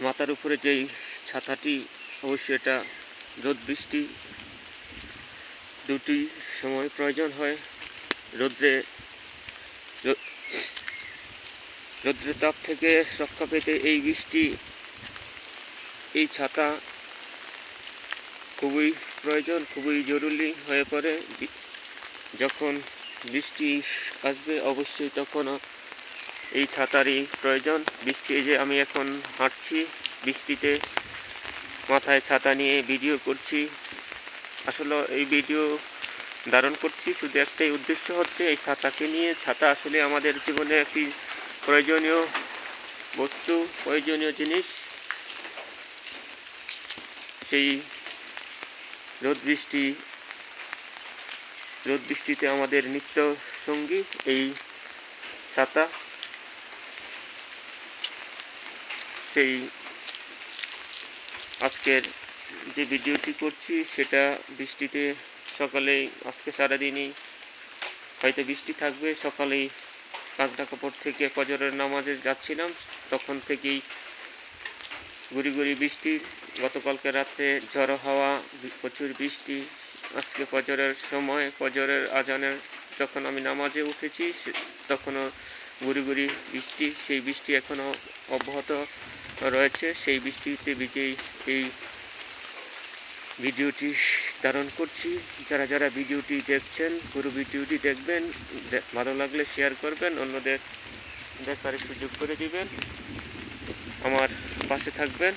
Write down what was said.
মাথার উপরে যেই ছাতাটি, অবশ্যই এটা রোদ বৃষ্টি দুটি সময় প্রয়োজন হয়। রৌদ্রের তাপ থেকে রক্ষা পেতে এই ছাতা খুবই প্রয়োজন, খুবই জরুরি হয়ে পড়ে। যখন বৃষ্টি আসবে অবশ্যই তখনও এই ছাতারই প্রয়োজন। বৃষ্টি, যে আমি এখন হাঁটছি বৃষ্টিতে, মাথায় ছাতা নিয়ে ভিডিও করছি। আসলে এই ভিডিও ধারণ করছি শুধু একটাই উদ্দেশ্য হচ্ছে এই ছাতাকে নিয়ে। ছাতা আসলে আমাদের জীবনে একটি প্রয়োজনীয় বস্তু, প্রয়োজনীয় জিনিস। সেই রোদ বৃষ্টিতে আমাদের নিত্য সঙ্গী এই ছাতা। সেই আজকের যে ভিডিওটি করছি সেটা বৃষ্টিতে, সকালেই আজকে সারাদিনই হয়তো বৃষ্টি থাকবে। সকালেই কাঁকড়া কাপড় থেকে ফজরের নামাজে যাচ্ছিলাম, তখন থেকেই গুড়ি গুড়ি বৃষ্টি। গতকালকে রাতে ঝড়ো হাওয়া, প্রচুর বৃষ্টি। আজকে ফজরের আজানের যখন আমি নামাজে উঠেছি তখনও গুড়ি গুড়ি বৃষ্টি। সেই বৃষ্টি এখনও অব্যাহত রয়েছে। সেই বৃষ্টিতে ভিজেই এই ভিডিওটি ধারণ করছি। যারা ভিডিওটি দেখছেন পুরো ভিডিওটি দেখবেন, ভালো লাগলে শেয়ার করবেন, অন্যদের দেখার সুযোগ করে দিবেন, আমার পাশে থাকবেন।